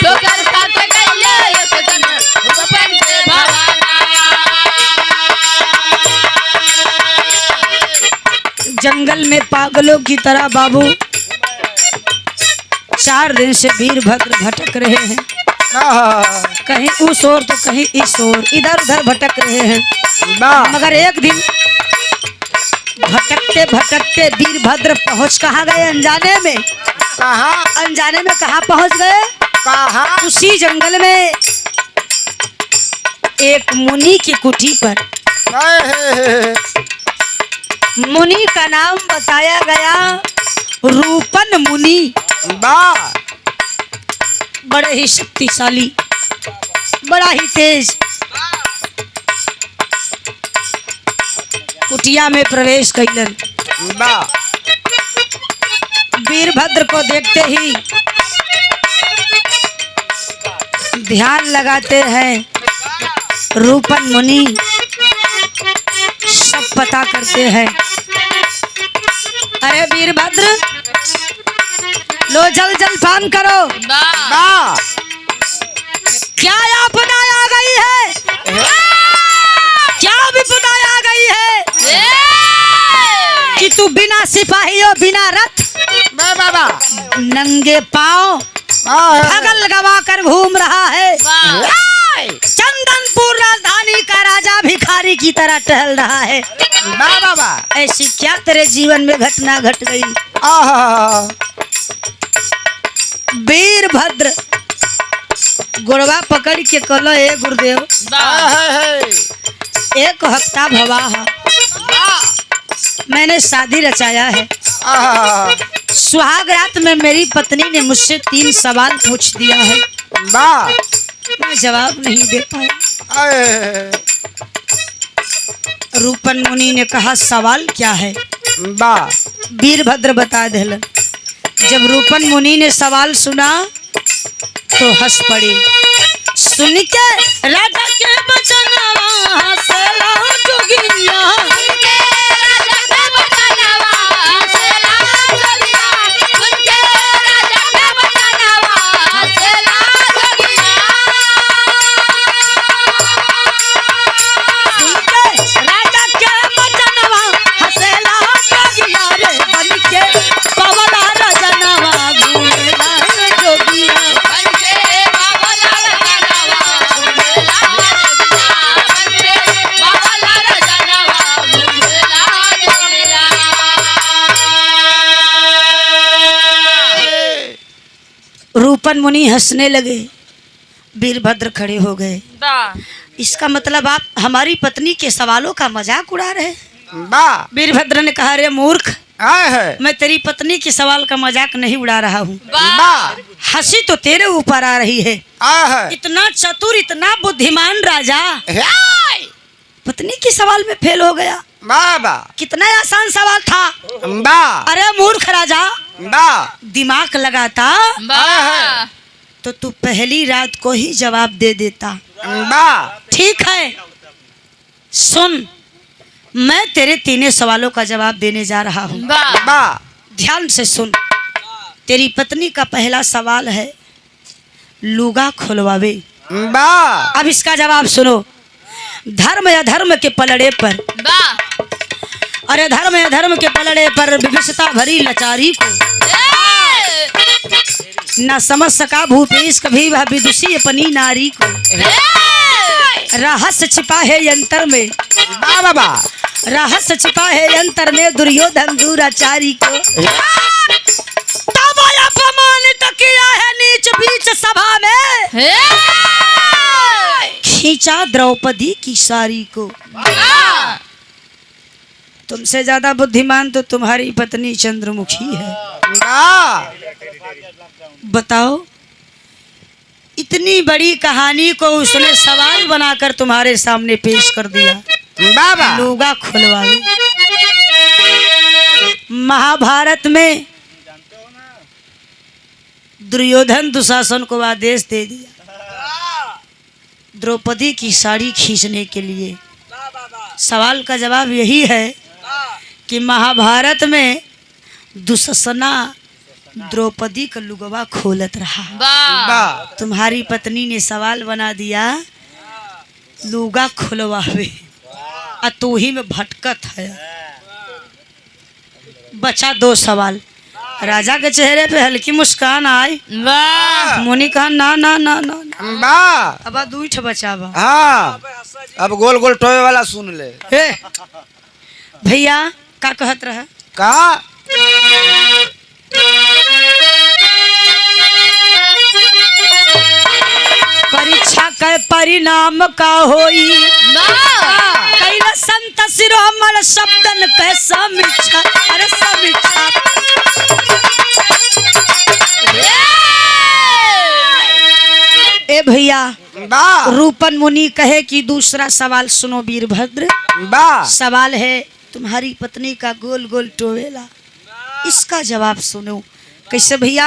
ठोकर खाके गईले एक दिन रूपन के भवनवा। जंगल में पागलों की तरह बाबू 4 दिन से वीरभद्र भटक रहे हैं कहीं उस ओर तो कहीं इस ओर इधर उधर भटक रहे हैं मगर एक दिन भटकते भटकते वीरभद्र पहुंच कहाँ गए अनजाने में कहाँ पहुंच गए उसी जंगल में एक मुनि की कुटी पर मुनि का नाम बताया गया रूपन मुनि बड़े ही शक्तिशाली बड़ा ही तेज कुटिया में प्रवेश कैलन वीरभद्र को देखते ही ध्यान लगाते हैं रूपन मुनि सब पता करते हैं अरे वीरभद्र लो जल जलपान करो क्या आपदा आ गई है क्या विपदा आ गई है कि तू बिना सिपाहियों बिना रथ नंगे पांव अगल गवा कर घूम रहा है चंदनपुर राजधानी का राजा भिखारी की तरह टहल रहा है ऐसी क्या तेरे जीवन में घटना घट गई वीरभद्र गुड़वा पकड़ के कहलो ए गुरुदेव एक हफ्ता भवा है मैंने शादी रचाया है सुहाग रात में मेरी पत्नी ने मुझसे 3 सवाल पूछ दिया है मैं जवाब नहीं दे पाया रूपन मुनि ने कहा सवाल क्या है वीरभद्र बता देलन जब रूपन मुनि ने सवाल सुना तो हंस पड़ी सुन के राजा के बचनवा हंसला जोगिया उनके राजा के बचनवा हंसला जोगिया उनके राजा के बचनवा हंसला जोगिया सुन के राजा के बचनवा हंसला जोगिया रे बन के पवला रजनवा घूमेला जोगिया बनके बावला रजनवा घूमेला जोगिया बनके बावला रजनवा घूमेला जोगिया। रूपन मुनि हंसने लगे वीरभद्र खड़े हो गए इसका मतलब आप हमारी पत्नी के सवालों का मजाक उड़ा रहे वीरभद्र ने कहा रे मूर्ख मैं तेरी पत्नी के सवाल का मजाक नहीं उड़ा रहा हूँ हंसी तो तेरे ऊपर आ रही है इतना चतुर इतना बुद्धिमान राजा पत्नी के सवाल में फेल हो गया कितना आसान सवाल था अरे मूर्ख राजा दिमाग लगाता तो तू पहली रात को ही जवाब दे देता ठीक है सुन मैं तेरे 3 सवालों का जवाब देने जा रहा हूँ ध्यान से सुन तेरी पत्नी का पहला सवाल है लुगा खुलवावे अब इसका जवाब सुनो धर्म या धर्म के पलड़े पर अरे धर्म या धर्म के पलड़े पर विविधता भरी लाचारी को न समझ सका भूपेश कभी वह विदुषी अपनी नारी को। रहस्य छिपा है यंत्र में, बाबा रहस्य छिपा है यंत्र में दुर्योधन दुराचारी को। तब अपमानित किया है नीच बीच सभा में, खींचा द्रौपदी की साड़ी को। तुमसे ज्यादा बुद्धिमान तो तुम्हारी पत्नी चंद्रमुखी है। बताओ, इतनी बड़ी कहानी को उसने सवाल बनाकर तुम्हारे सामने पेश कर दिया। बाबा लूगा खुलवावे। महाभारत में दुर्योधन दुशासन को आदेश दे दिया द्रौपदी की साड़ी खींचने के लिए। सवाल का जवाब यही है कि महाभारत में दुशासना द्रौपदी का लुगवा खोलत रहा। तुम्हारी पत्नी ने सवाल बना दिया लुगा खुलवावे, और तू ही में भटकत है। बचा 2 सवाल। राजा के चेहरे पे हल्की मुस्कान आई। मुनि कहा ना ना ना ना, ना। अब 2 ठे बचावा। हाँ, अब गोल गोल टोए वाला सुन ले। भैया का कहत रहा का परीक्षा के परिणाम का होई कैला संत शिरोमणि शब्दन के समीक्षा। अरे समीक्षा ए भैया, रूपन मुनि कहे कि दूसरा सवाल सुनो वीरभद्र। सवाल है तुम्हारी पत्नी का गोल गोल टोवेला, इसका जवाब सुनो। कैसे भैया?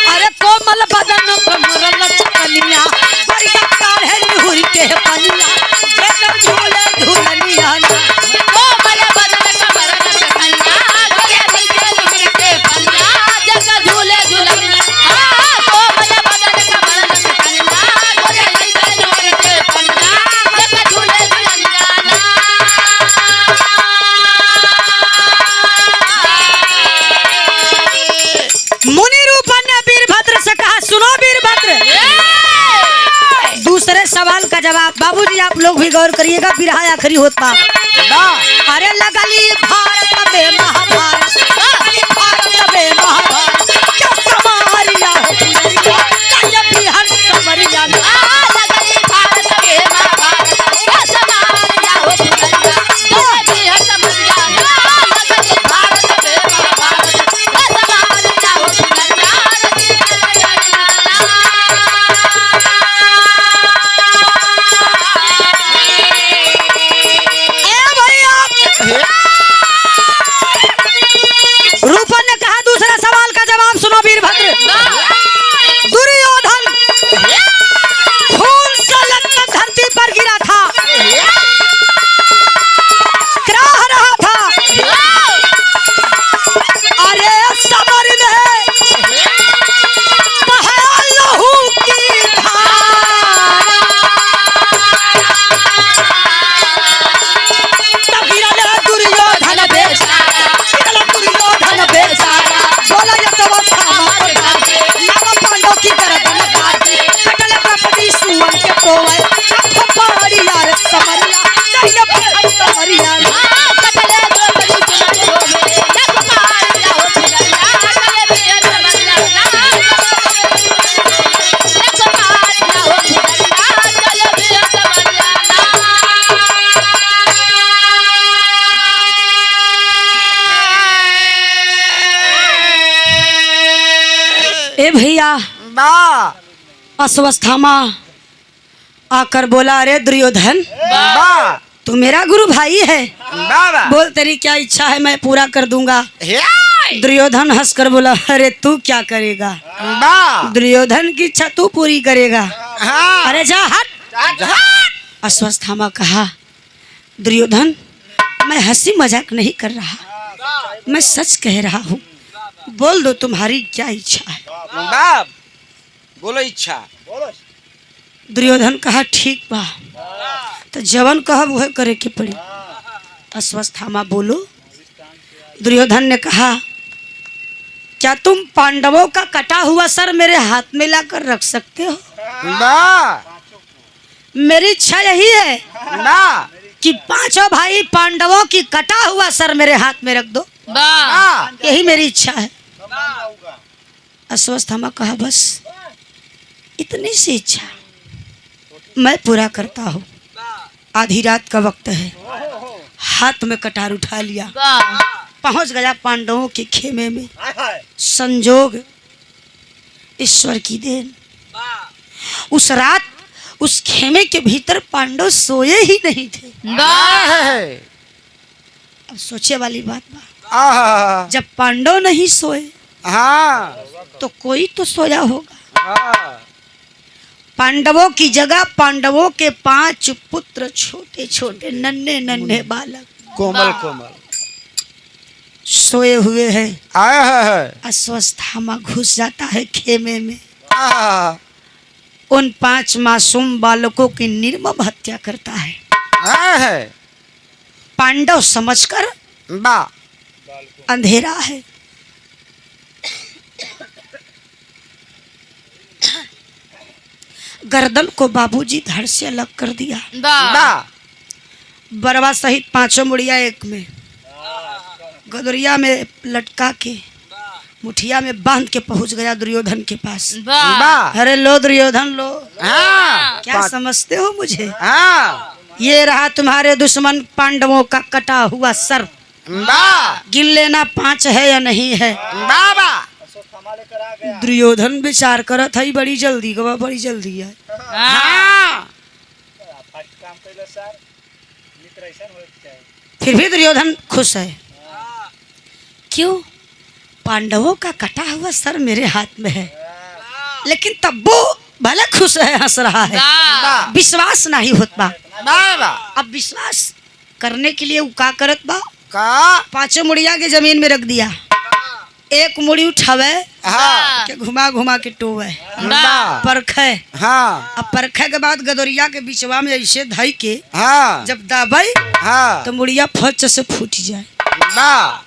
अरे कोमल बदन कमर लचकनिया, बढ़िया कार है निहुर के पनिया, जब झूले झूलनिया ना। कोमल बदन कमर लचकनिया, बढ़िया निहुर के पनिया, जब झूले झूलनिया। कोमल बदन कमर लचकनिया, बढ़िया निहुर के पनिया, जब झूले झूलनिया ना। मुनि रूपन ने वीरभद्र से कहा सुनो वीरभद्र, दूसरे सवाल का जवाब। बाबूजी आप लोग भी गौर करिएगा, बिरहा आखिरी होता। अरे लगली भारत में महाभारत, लगली भारत में महाभारत, क्या समारिया हो पुनरिया, क्या बिहार समरिया। लगली भारत में महाभारत, क्या समारिया हो पुनरिया, क्या बिहार समरिया। लगली भारत में महाभारत, क्या समारिया हो पुनरिया। रूपन ने कहा दूसरा सवाल का जवाब सुनो वीरभद्र। दुर्योधन खून से लथपथ धरती पर गिरा था, कराह रहा था। अरे समर में बहा लहू की धारा, तब गिरल दुर्योधन बेचारा, गिरल दुर्योधन बेचारा। बोला ये सब सामान काटे, नाम पांडव की गर्दन काटे, कटल द्रौपदी सुवन के टोए, अब पहाड़ी यार समरिया, नहीं अब समरिया। कटले द्रौपदी सुवन के टोए, अब पहाड़ी यार समरिया, कटले बिहार समरिया। अब पहाड़ी यार समरिया, कटले बिहार समरिया। ए भैया, अस्वस्थामा आकर बोला अरे दुर्योधन तू मेरा गुरु भाई है, बोल तेरी क्या इच्छा है मैं पूरा कर दूंगा। दुर्योधन हंसकर बोला अरे तू क्या करेगा, दुर्योधन की इच्छा तू पूरी करेगा। अरे जा हट। अस्वस्थामा कहा दुर्योधन मैं हंसी मजाक नहीं कर रहा, मैं सच कह रहा हूँ, बोल दो तुम्हारी क्या इच्छा है। बोलो इच्छा। दुर्योधन कहा ठीक बा, तो जवन कहा वह करे के पड़ी। अश्वत्थामा बोलो। दुर्योधन ने कहा, क्या तुम पांडवों का कटा हुआ सर मेरे हाथ में लाकर रख सकते हो? ना मेरी इच्छा यही है ना कि पांचों भाई पांडवों की कटा हुआ सर मेरे हाथ में रख दो। ना यही मेरी इच्छा है। अश्वत्थामा कहा, बस इतनी सी इच्छा मैं पूरा करता हूँ। आधी रात का वक्त है, हाथ में कटार उठा लिया, पहुंच गया पांडवों के खेमे में। संजोग ईश्वर की देन, उस रात उस खेमे के भीतर पांडव सोए ही नहीं थे। अब सोचे वाली बात बा, जब पांडव नहीं सोए हाँ तो कोई तो सोया होगा। पांडवों की जगह पांडवों के 5 पुत्र, छोटे छोटे नन्हे नन्हे बालक, कोमल कोमल सोए हुए हैं। आया है। अश्वत्थामा घुस जाता है खेमे में, आहा, उन 5 मासूम बालकों की निर्मम हत्या करता है। आया है। पांडव समझकर बा अंधेरा है, गर्दन को बाबूजी धड़ से अलग कर दिया। बा बरवा सहित 5 मुड़िया एक में, गदरिया में लटका के मुठिया में बांध के पहुंच गया दुर्योधन के पास। बा अरे लो दुर्योधन लो, हाँ क्या समझते हो मुझे? हाँ ये रहा तुम्हारे दुश्मन पांडवों का कटा हुआ सर। बा गिन लेना 5 है या नहीं है। बाबा दुर्योधन विचार करत है, बड़ी जल्दी गवा, बड़ी जल्दी है। हाँ फिर भी दुर्योधन खुश है। क्यों? पांडवों का कटा हुआ सर मेरे हाथ में है। लेकिन तब वो भले खुश है, हंस रहा है, विश्वास नहीं होता। बाबा अब विश्वास करने के लिए वो का करत बा, का 5 मुड़िया के जमीन में रख दिया, एक मुड़ी उठावे हाँ के घुमा घुमा के टोवे, बा परखे। हाँ अब परखे के बाद गदोरिया के बीचवा में ऐसे धई के हाँ जब दबाई हाँ तो मुड़िया फच से फूट जाए। बा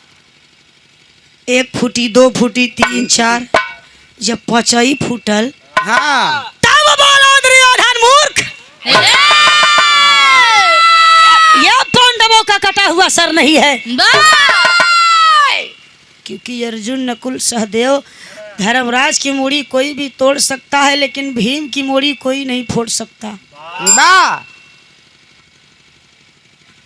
1 फूटी, 2 फूटी, 3, 4, जब 5 फूटल हाँ तब बोलो दुर्योधन मूर्ख, यह पांडवों का कटा हुआ सर नहीं है। क्योंकि अर्जुन, नकुल, सहदेव, धर्मराज की मूड़ी कोई भी तोड़ सकता है, लेकिन भीम की मूड़ी कोई नहीं फोड़ सकता। बा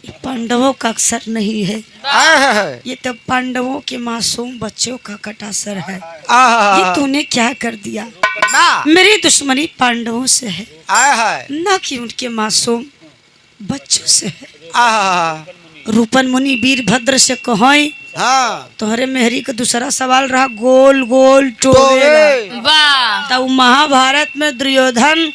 ये पांडवों का सर नहीं है, है ये तो पांडवों के मासूम बच्चों का कटा सर है। आहा ये तूने क्या कर दिया? बा मेरी दुश्मनी पांडवों से है, आया है। न कि उनके मासूम बच्चों से है। आहा रूपन मुनि वीरभद्र से कहोई, हाँ तोहरे मेहरी का दूसरा सवाल रहा, गोल गोल टोवेला। तब महाभारत में दुर्योधन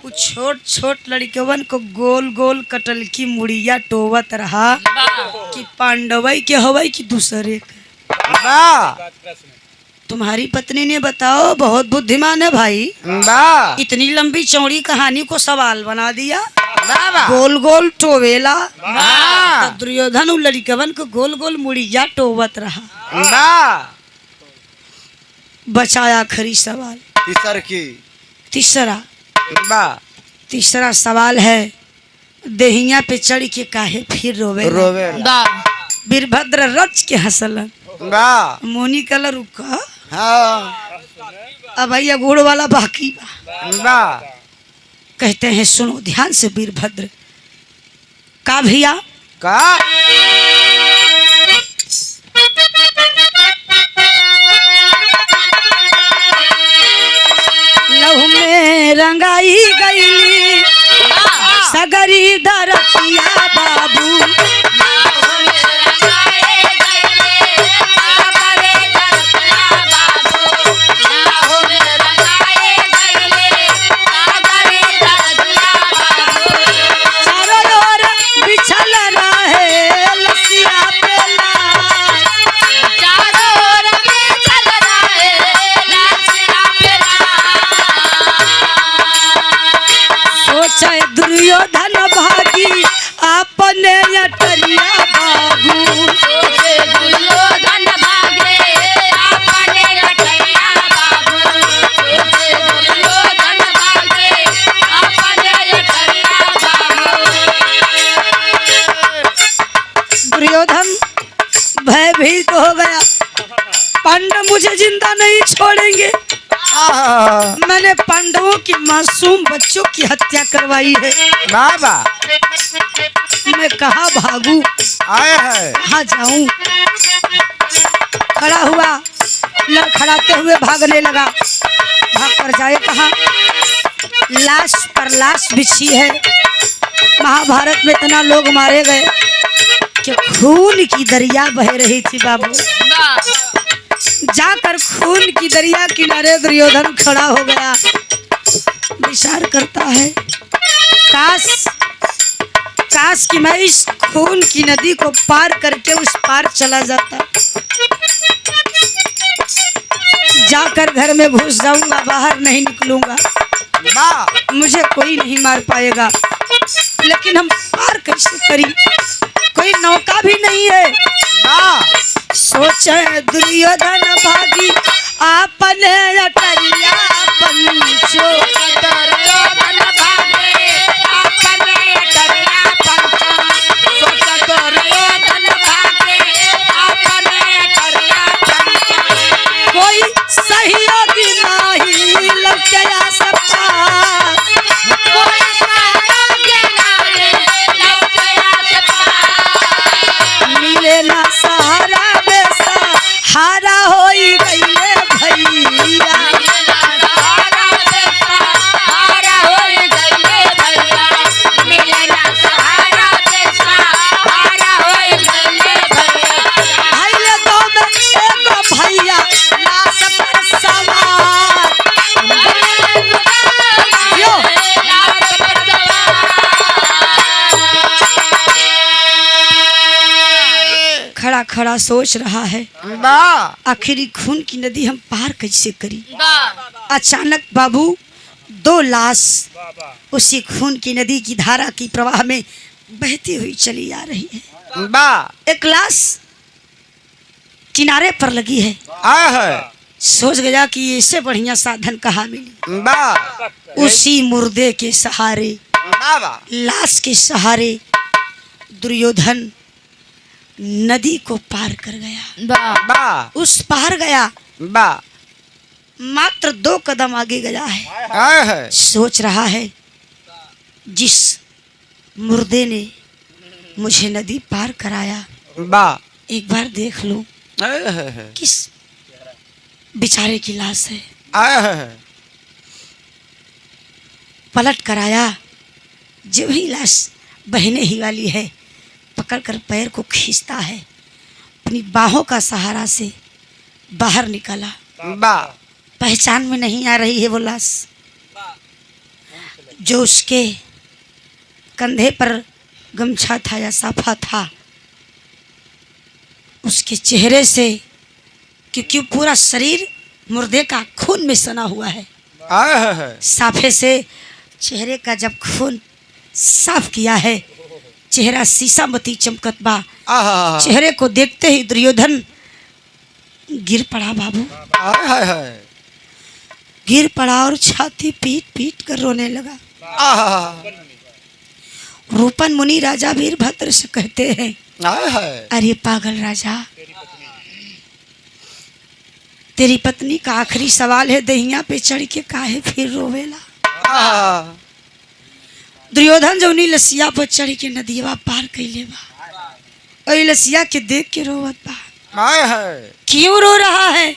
वो छोट छोट लड़कवन को गोल गोल कटल की मुड़िया टोवत रहा कि पांडवई के हवई कि दूसरे के। बा तुम्हारी पत्नी ने बताओ, बहुत बुद्धिमान है भाई, बा इतनी लंबी चौड़ी कहानी को सवाल बना दिया। बाबा गोल गोल टोवेला। हाँ। तो दुर्योधन उन लड़कवन को गोल गोल मुड़िया टोवत रहा। बा बचाया आखिरी सवाल, तीसर की तीसरा बा तीसरा सवाल है, देहिया पे चढ़ के काहे फिर रोवे? रोवेला वीरभद्र रच के हंसलन। बा मोनी कलर रुका, हाँ अब भैया गुड़ वाला बाकी बा। बा कहते हैं सुनो ध्यान से वीरभद्र का भैया, का लहू में रंगाई गई सगरी दरतिया बाबू, चारों ओर बिछल रहे लसिया पे लाल। सोचे दुर्योधन भागी अपने अटरिया दुर्योधन भयभीत हो गया। पांडव मुझे जिंदा नहीं छोड़ेंगे। मैंने पांडवों की मासूम बच्चों की हत्या करवाई है। बाबा मैं कहाँ भागूं, आए है कहाँ जाऊं? खड़ा हुआ, लड़खड़ाते हुए भागने लगा। भाग कर जाए कहाँ? लाश पर लाश बिछी है। महाभारत में इतना लोग मारे गए कि खून की दरिया बह रही थी बाबू। जाकर खून की दरिया किनारे दुर्योधन खड़ा हो गया। विचार करता है, काश कि मैं इस खून की नदी को पार करके उस पार चला जाता। जाकर घर में घुस जाऊंगा, बाहर नहीं निकलूंगा, मुझे कोई नहीं मार पाएगा। लेकिन हम पार कैसे करी? कोई नौका भी नहीं है। सोचे दुर्योधन भागी आपने अटरिया पंचो। दुर्योधन भागे आपने अटरिया पंचो। सोचे दुर्योधन भागे आपने अटरिया पंचो। कोई सहयोगी नहीं लग गया सबका। कोई सहयोगी नहीं लग गया सबका। मिले ना सहारा हारा होई गईले भैया। हारा होई गईले भैया। मिलना सहारा देशा हारा होई गईले भैया। भैया तो मैं एगो भैया लाश पर सवार। यो लाश पर सवार। खड़ा खड़ा सोच रहा है, आखिरी खून की नदी हम पार कैसे करी? अचानक बाबू दो लाश उसी खून की नदी की धारा की प्रवाह में बहती हुई चली आ रही है। एक लाश किनारे पर लगी है। सोच गया कि इससे बढ़िया साधन कहाँ मिली। उसी मुर्दे के सहारे, लाश के सहारे दुर्योधन नदी को पार कर गया। उस पार गया, मात्र 2 कदम आगे गया है। सोच रहा है, जिस मुर्दे ने मुझे नदी पार कराया, एक बार देख लूं किस बेचारे की लाश है। पलट कर आया, जब ही लाश बहने ही वाली है, पकड़कर पैर को खींचता है, अपनी बाहों का सहारा से बाहर निकला। पहचान में नहीं आ रही है वो लाश। जो उसके कंधे पर गमछा था या साफा था, उसके चेहरे से, क्योंकि पूरा शरीर मुर्दे का खून में सना हुआ है, साफे से चेहरे का जब खून साफ किया है, चेहरा शीशामती चमकत बा। चेहरे को देखते ही दुर्योधन गिर पड़ा बाबू। गिर पड़ा और छाती पीट पीट कर रोने लगा। रूपन मुनि राजा वीरभद्र से कहते हैं, अरे पागल राजा, तेरी पत्नी का आखिरी सवाल है, दहिया पे चढ़ के काहे फिर रोवेला? दुर्योधन जो उन्हीं लसिया पर चढ़ के नदिया पार कैले बा, और लसिया के देख के रोवत बा। क्यों रो रहा है?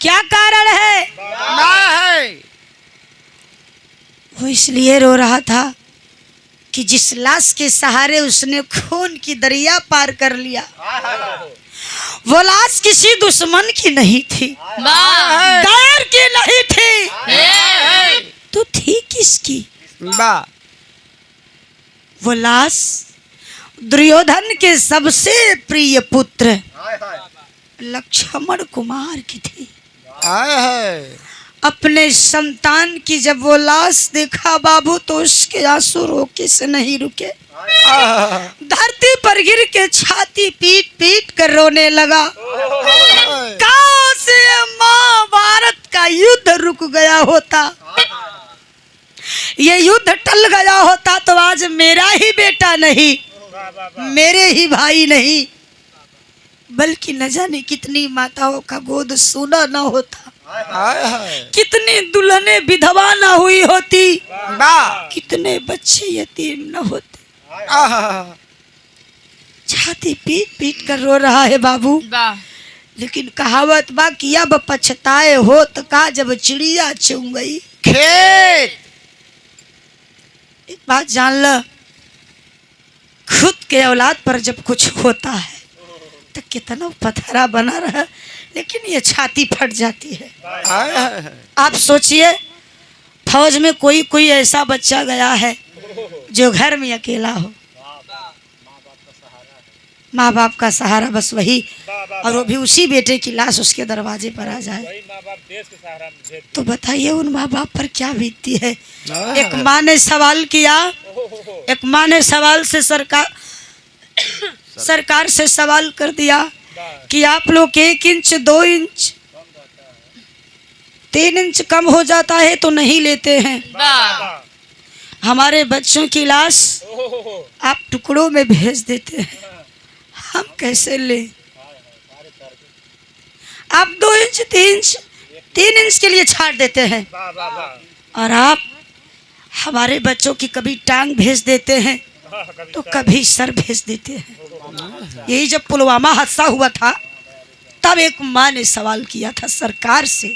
क्या कारण है? वो इसलिए रो रहा था कि जिस लाश के सहारे उसने खून की दरिया पार कर लिया, वो लाश किसी दुश्मन की नहीं थी, गैर की नहीं थी, तो थी किसकी? वो लाश दुर्योधन के सबसे प्रिय पुत्र लक्ष्मण कुमार की थी। अपने संतान की जब वो लाश देखा बाबू, तो उसके आंसू रोके से नहीं रुके। धरती पर गिर के छाती पीट पीट कर रोने लगा। काश महाभारत का युद्ध रुक गया होता, ये युद्ध टल गया होता, तो आज मेरा ही बेटा नहीं, मेरे ही भाई नहीं बल्कि न जाने कितनी माताओं का गोद सूना न होता, कितनी दुल्हनें विधवा न हुई होती, कितने बच्चे यतीम न होते। छाती पीट पीट कर रो रहा है बाबू। लेकिन कहावत बा किया ब पछताए होत का जब चिड़िया चुंग गई खेत। एक बात जान ल, खुद के औलाद पर जब कुछ होता है तो कितना पथरा बना रहा, लेकिन ये छाती फट जाती है। आप सोचिए फौज में कोई कोई ऐसा बच्चा गया है जो घर में अकेला हो, माँ बाप का सहारा बस वही, और वो भी उसी बेटे की लाश उसके दरवाजे पर आ जाए, तो बताइए उन माँ बाप पर क्या बीतती है। एक माँ ने सवाल किया, एक माँ ने सवाल से सरकार से सवाल कर दिया कि आप लोग 1 इंच 2 इंच 3 इंच कम हो जाता है तो नहीं लेते हैं, हमारे बच्चों की लाश आप टुकड़ों में भेज देते हैं, हम कैसे ले। आप 2 इंच 3 इंच के लिए छाट देते हैं, और आप हमारे बच्चों की कभी टांग भेज देते हैं तो कभी सर भेज देते हैं। यही जब पुलवामा हादसा हुआ था तब एक माँ ने सवाल किया था सरकार से,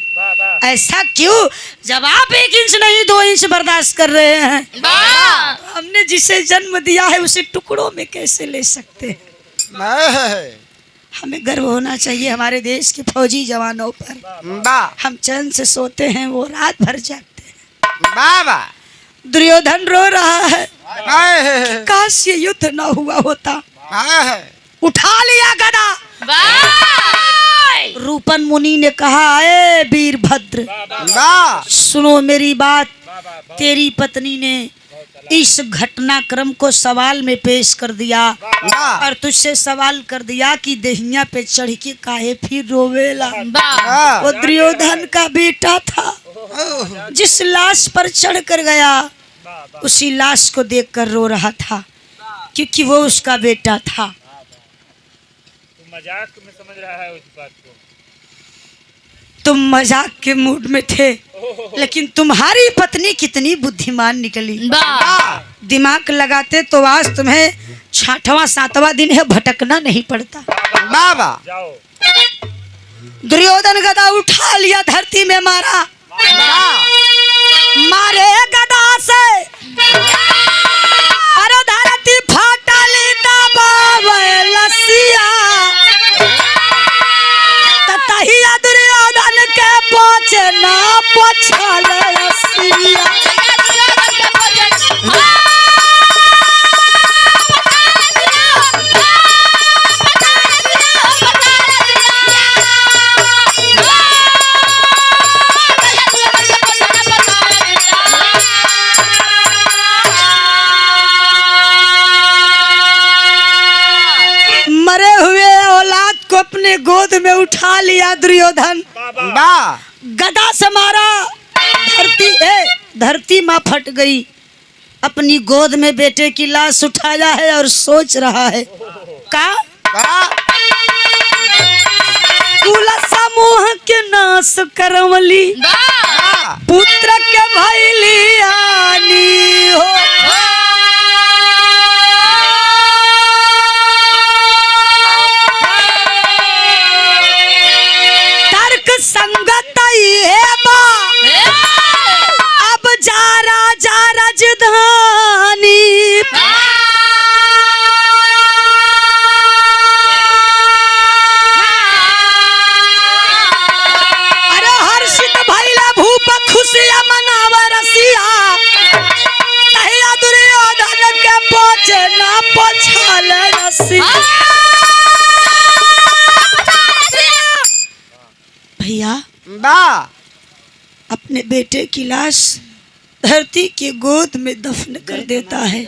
ऐसा क्यों जब आप 1 इंच नहीं 2 इंच बर्दाश्त कर रहे हैं, तो हमने जिसे जन्म दिया है उसे टुकड़ों में कैसे ले सकते हैं। हमें गर्व होना चाहिए हमारे देश के फौजी जवानों पर। हम चैन से सोते हैं, वो रात भर जागते हैं। दुर्योधन रो रहा है, काश ये युद्ध न हुआ होता। उठा लिया गदा। रूपन मुनि ने कहा, ए वीरभद्र सुनो मेरी बात, तेरी पत्नी ने इस घटनाक्रम को सवाल में पेश कर दिया और तुझसे सवाल कर दिया कि देहिया पे चढ़ के काहे फिर रोवेला। वो दुर्योधन का बेटा था, जिस लाश पर चढ़ कर गया उसी लाश को देखकर रो रहा था, क्योंकि वो उसका बेटा था। मजाक में समझ रहा है उस बात को। तुम मजाक के मूड में थे, लेकिन तुम्हारी पत्नी कितनी बुद्धिमान निकली। दिमाग लगाते तो आज तुम्हें 6वां 7वां दिन है भटकना नहीं पड़ता। जाओ। दुर्योधन गदा उठा लिया, धरती में मारा, मारे गदा से अरे धरती फाटली दबावे लसिया, तहिया दुर्योधन के पोछे ना पोछल लसिया। मरे हुए औलाद को अपने गोद में उठा लिया दुर्योधन, गदा से मारा, धरती माँ फट गई। अपनी गोद में बेटे की लाश उठाया है और सोच रहा है का कुल समूह के नाश करवली, पुत्र के भैली आनी हो। संगत है बा अब जा राजधानी, अरे हर्षित भइले भूप खुशिया मनावा रसिया, तहिया दुर्योधन के पोछे ना पोछल रसिया। भैया अपने बेटे की लाश धरती के गोद में दफन कर देता है।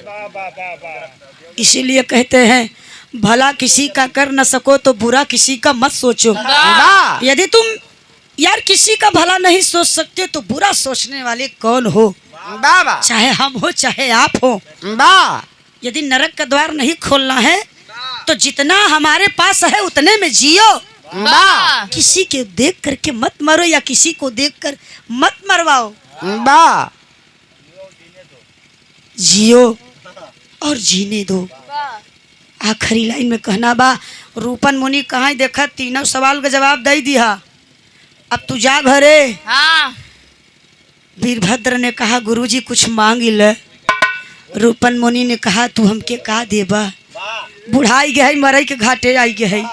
इसीलिए कहते हैं भला किसी का कर न सको तो बुरा किसी का मत सोचो। यदि तुम यार किसी का भला नहीं सोच सकते तो बुरा सोचने वाले कौन हो, चाहे हम हो चाहे आप हो। यदि नरक का द्वार नहीं खोलना है तो जितना हमारे पास है उतने में जियो। वाह किसी के देख करके मत मरो या किसी को देखकर मत मरवाओ। वाह जियो और जीने दो। आखिरी लाइन में कहना बा, रूपन मुनि कहाँ देखा, तीनों सवाल का जवाब दे दिया, अब तू जा घरे। हाँ वीरभद्र ने कहा गुरुजी कुछ मांग ले। रूपन मुनि ने कहा तू हमके का देबा, बुढ़ाई गए मरई के घाटे आई गए,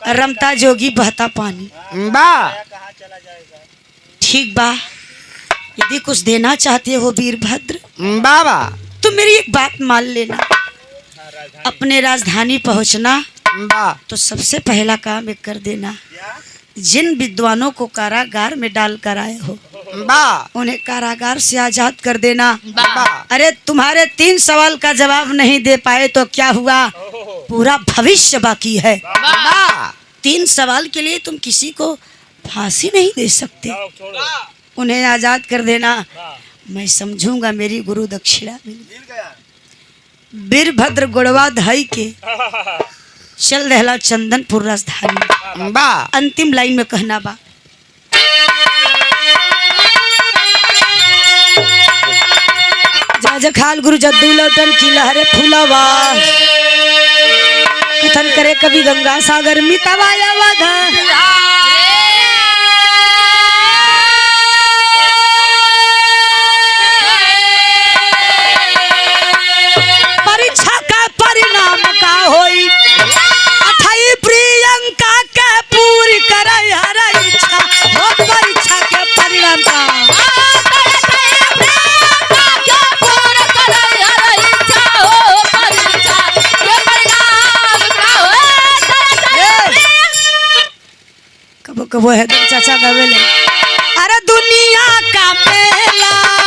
रमता जोगी बहता पानी। वाह ठीक बा, यदि कुछ देना चाहते हो वीरभद्र बाबा तो मेरी एक बात मान लेना, अपने राजधानी पहुंचना वाह तो सबसे पहला काम एक कर देना, जिन विद्वानों को कारागार में डाल कर आए हो वाह उन्हें कारागार से आजाद कर देना। वाह अरे तुम्हारे 3 सवाल का जवाब नहीं दे पाए तो क्या हुआ, पूरा भविष्य बाकी है। वाह 3 सवाल के लिए तुम किसी को फांसी नहीं दे सकते, उन्हें आजाद कर देना। मैं समझूंगा मेरी गुरु दक्षिणा मिल गई। वीरभद्र गुड़वा धई के चल रहला चंदनपुर राजधानी। वाह अंतिम लाइन में कहना बा, जाजखाल गुरु जद्दू लौटन की लहरे फूलवा, कथन करे कवि गंगा सागर मितवाया वाधा। परीक्षा का परिणाम का होई, अथई प्रियंका के पूरी करे हर इच्छा, हो परीक्षा के परिणाम का। कबो कबो है चाचा गावेले, अरे दुनिया का मेला